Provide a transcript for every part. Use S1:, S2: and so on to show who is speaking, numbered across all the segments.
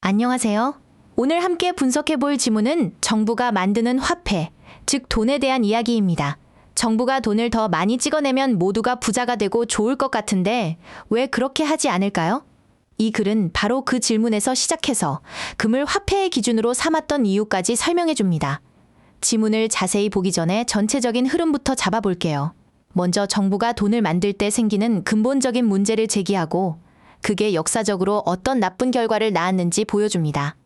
S1: 안녕하세요. 오늘 함께 분석해 볼 지문은 정부가 만드는 화폐, 즉 돈에 대한 이야기입니다. 정부가 돈을 더 많이 찍어내면 모두가 부자가 되고 좋을 것 같은데 왜 그렇게 하지 않을까요? 이 글은 바로 그 질문에서 시작해서 금을 화폐의 기준으로 삼았던 이유까지 설명해 줍니다. 지문을 자세히 보기 전에 전체적인 흐름부터 잡아볼게요. 먼저 정부가 돈을 만들 때 생기는 근본적인 문제를 제기하고 그게 역사적으로 어떤 나쁜 결과를 낳았는지 보여줍니다.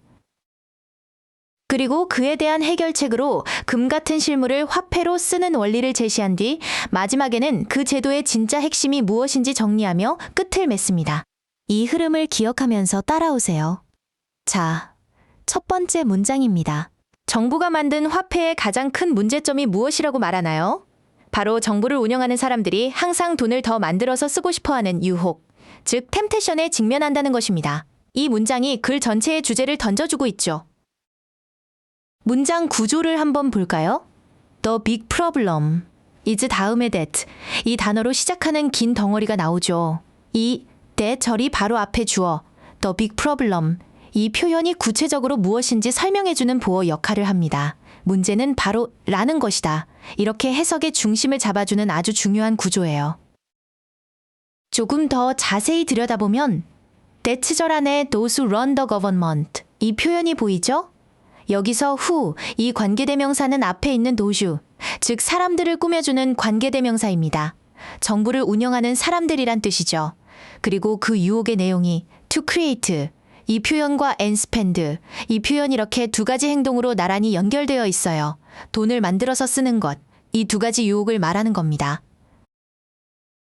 S1: 그리고 그에 대한 해결책으로 금 같은 실물을 화폐로 쓰는 원리를 제시한 뒤 마지막에는 그 제도의 진짜 핵심이 무엇인지 정리하며 끝을 맺습니다. 이 흐름을 기억하면서 따라오세요. 자, 첫 번째 문장입니다. 정부가 만든 화폐의 가장 큰 문제점이 무엇이라고 말하나요? 바로 정부를 운영하는 사람들이 항상 돈을 더 만들어서 쓰고 싶어하는 유혹, 즉 템테션에 직면한다는 것입니다. 이 문장이 글 전체의 주제를 던져주고 있죠. 문장 구조를 한번 볼까요? The big problem is 다음에 that. 이 단어로 시작하는 긴 덩어리가 나오죠. 이 that 절이 바로 앞에 주어 the big problem. 이 표현이 구체적으로 무엇인지 설명해주는 보어 역할을 합니다. 문제는 바로 라는 것이다. 이렇게 해석의 중심을 잡아주는 아주 중요한 구조예요. 조금 더 자세히 들여다보면 that 절 안에 those who run the government 이 표현이 보이죠? 여기서 who 이 관계대명사는 앞에 있는 those, 즉 사람들을 꾸며주는 관계대명사입니다. 정부를 운영하는 사람들이란 뜻이죠. 그리고 그 유혹의 내용이 to create 이 표현과 and spend 이 표현 이렇게 두 가지 행동으로 나란히 연결되어 있어요. 돈을 만들어서 쓰는 것, 이 두 가지 유혹을 말하는 겁니다.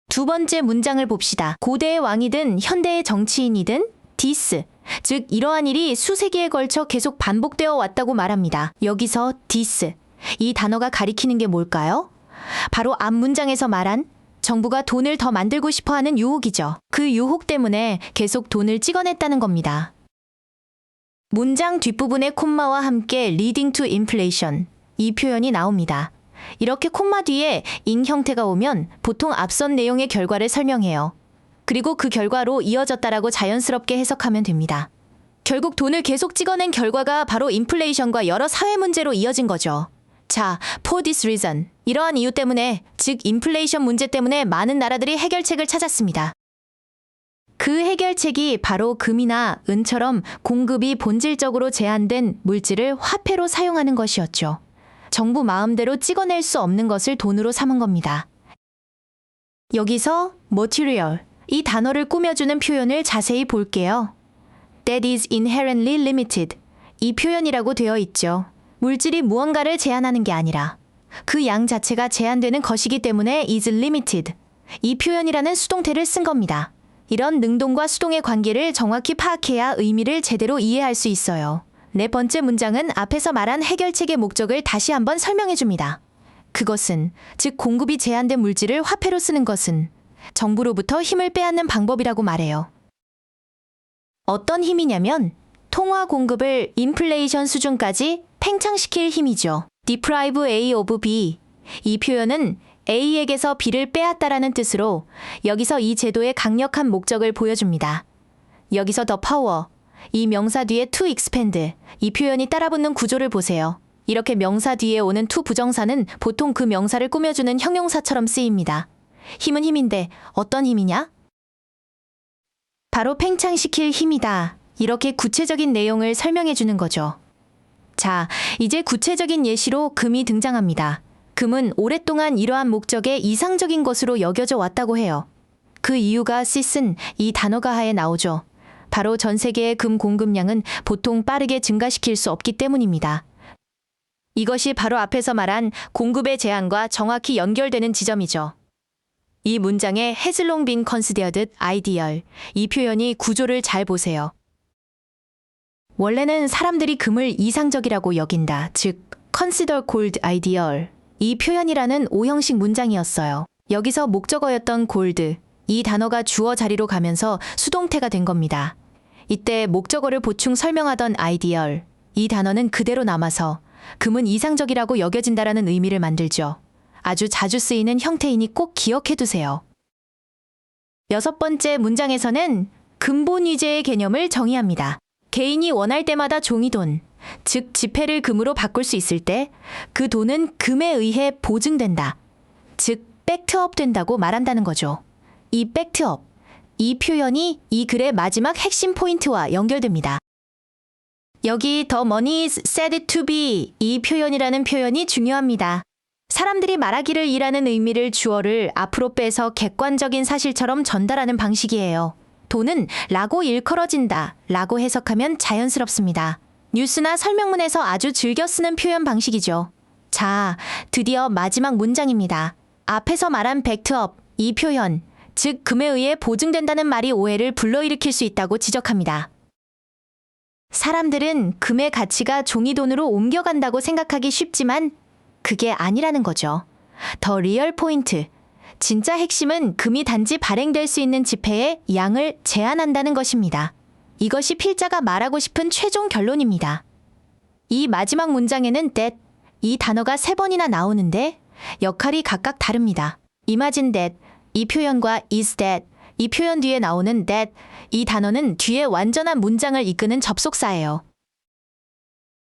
S1: 두 번째 문장을 봅시다. 고대의 왕이든 현대의 정치인이든 this, 즉 이러한 일이 수세기에 걸쳐 계속 반복되어 왔다고 말합니다. 여기서 this, 이 단어가 가리키는 게 뭘까요? 바로 앞 문장에서 말한 정부가 돈을 더 만들고 싶어하는 유혹이죠. 그 유혹 때문에 계속 돈을 찍어냈다는 겁니다. 문장 뒷부분에 콤마와 함께 leading to inflation 이 표현이 나옵니다. 이렇게 콤마 뒤에 인 형태가 오면 보통 앞선 내용의 결과를 설명해요. 그리고 그 결과로 이어졌다라고 자연스럽게 해석하면 됩니다. 결국 돈을 계속 찍어낸 결과가 바로 인플레이션과 여러 사회 문제로 이어진 거죠. 자, for this reason. 이러한 이유 때문에, 즉 인플레이션 문제 때문에 많은 나라들이 해결책을 찾았습니다. 그 해결책이 바로 금이나 은처럼 공급이 본질적으로 제한된 물질을 화폐로 사용하는 것이었죠. 정부 마음대로 찍어낼 수 없는 것을 돈으로 삼은 겁니다. 여기서 material, 이 단어를 꾸며주는 표현을 자세히 볼게요. That is inherently limited. 이 표현이라고 되어 있죠. 물질이 무언가를 제한하는 게 아니라 그 양 자체가 제한되는 것이기 때문에 is limited. 이 표현이라는 수동태를 쓴 겁니다. 이런 능동과 수동의 관계를 정확히 파악해야 의미를 제대로 이해할 수 있어요. 네 번째 문장은 앞에서 말한 해결책의 목적을 다시 한번 설명해 줍니다. 그것은, 즉 공급이 제한된 물질을 화폐로 쓰는 것은 정부로부터 힘을 빼앗는 방법이라고 말해요. 어떤 힘이냐면 통화 공급을 인플레이션 수준까지 팽창시킬 힘이죠. deprive A of B. 이 표현은 A에게서 B를 빼앗다라는 뜻으로 여기서 이 제도의 강력한 목적을 보여줍니다. 여기서 the power, 이 명사 뒤에 to expand, 이 표현이 따라붙는 구조를 보세요. 이렇게 명사 뒤에 오는 to 부정사는 보통 그 명사를 꾸며주는 형용사처럼 쓰입니다. 힘은 힘인데 어떤 힘이냐? 바로 팽창시킬 힘이다. 이렇게 구체적인 내용을 설명해 주는 거죠. 자, 이제 구체적인 예시로 금이 등장합니다. 금은 오랫동안 이러한 목적에 이상적인 것으로 여겨져 왔다고 해요. 그 이유가 cis은 이 단어가 하에 나오죠. 바로 전 세계의 금 공급량은 보통 빠르게 증가시킬 수 없기 때문입니다. 이것이 바로 앞에서 말한 공급의 제한과 정확히 연결되는 지점이죠. 이 문장에 has long been considered ideal, 이 표현이 구조를 잘 보세요. 원래는 사람들이 금을 이상적이라고 여긴다, 즉 consider gold ideal, 이 표현이라는 오형식 문장이었어요. 여기서 목적어였던 gold, 이 단어가 주어 자리로 가면서 수동태가 된 겁니다. 이때 목적어를 보충 설명하던 ideal, 이 단어는 그대로 남아서 금은 이상적이라고 여겨진다라는 의미를 만들죠. 아주 자주 쓰이는 형태이니 꼭 기억해 두세요. 여섯 번째 문장에서는 근본 위제의 개념을 정의합니다. 개인이 원할 때마다 종이돈, 즉 지폐를 금으로 바꿀 수 있을 때 그 돈은 금에 의해 보증된다. 즉 백트업 된다고 말한다는 거죠. 이 백트업, 이 표현이 이 글의 마지막 핵심 포인트와 연결됩니다. 여기 the money is said to be 이 표현이라는 표현이 중요합니다. 사람들이 말하기를 이라는 의미를 주어를 앞으로 빼서 객관적인 사실처럼 전달하는 방식이에요. 돈은 라고 일컬어진다 라고 해석하면 자연스럽습니다. 뉴스나 설명문에서 아주 즐겨 쓰는 표현 방식이죠. 자, 드디어 마지막 문장입니다. 앞에서 말한 백트업, 이 표현, 즉 금에 의해 보증된다는 말이 오해를 불러일으킬 수 있다고 지적합니다. 사람들은 금의 가치가 종이돈으로 옮겨간다고 생각하기 쉽지만 그게 아니라는 거죠. 더 리얼 포인트, 진짜 핵심은 금이 단지 발행될 수 있는 지폐의 양을 제한한다는 것입니다. 이것이 필자가 말하고 싶은 최종 결론입니다. 이 마지막 문장에는 that, 이 단어가 3번이나 나오는데 역할이 각각 다릅니다. imagine that, 이 표현과 is that, 이 표현 뒤에 나오는 that, 이 단어는 뒤에 완전한 문장을 이끄는 접속사예요.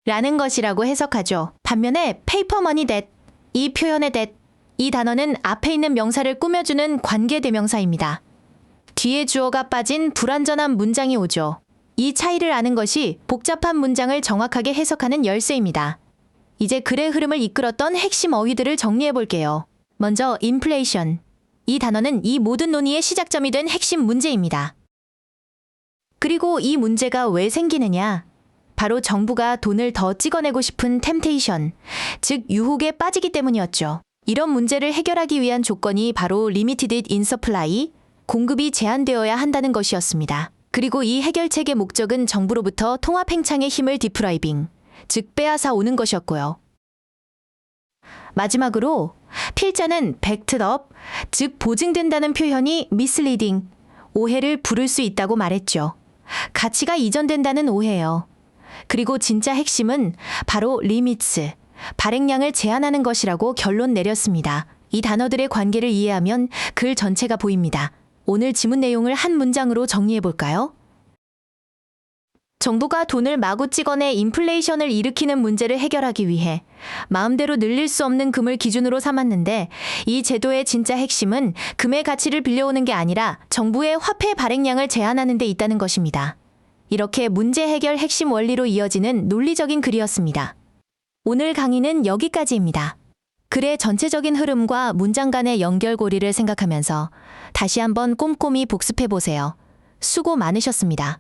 S1: 라는 것이라고 해석하죠. 반면에 paper money that, 이 표현의 that, 이 단어는 앞에 있는 명사를 꾸며주는 관계대명사입니다. 뒤에 주어가 빠진 불완전한 문장이 오죠. 이 차이를 아는 것이 복잡한 문장을 정확하게 해석하는 열쇠입니다. 이제 글의 흐름을 이끌었던 핵심 어휘들을 정리해 볼게요. 먼저 inflation. 이 단어는 이 모든 논의의 시작점이 된 핵심 문제입니다. 그리고 이 문제가 왜 생기느냐? 바로 정부가 돈을 더 찍어내고 싶은 템테이션, 즉 유혹에 빠지기 때문이었죠. 이런 문제를 해결하기 위한 조건이 바로 limited in supply, 공급이 제한되어야 한다는 것이었습니다. 그리고 이 해결책의 목적은 정부로부터 통화팽창의 힘을 디프라이빙, 즉 빼앗아 오는 것이었고요. 마지막으로 필자는 backed up, 즉 보증된다는 표현이 misleading, 오해를 부를 수 있다고 말했죠. 가치가 이전된다는 오해예요. 그리고 진짜 핵심은 바로 limits, 발행량을 제한하는 것이라고 결론 내렸습니다. 이 단어들의 관계를 이해하면 글 전체가 보입니다. 오늘 지문 내용을 한 문장으로 정리해 볼까요? 정부가 돈을 마구 찍어내 인플레이션을 일으키는 문제를 해결하기 위해 마음대로 늘릴 수 없는 금을 기준으로 삼았는데 이 제도의 진짜 핵심은 금의 가치를 빌려오는 게 아니라 정부의 화폐 발행량을 제한하는 데 있다는 것입니다. 이렇게 문제 해결 핵심 원리로 이어지는 논리적인 글이었습니다. 오늘 강의는 여기까지입니다. 글의 전체적인 흐름과 문장 간의 연결고리를 생각하면서 다시 한번 꼼꼼히 복습해 보세요. 수고 많으셨습니다.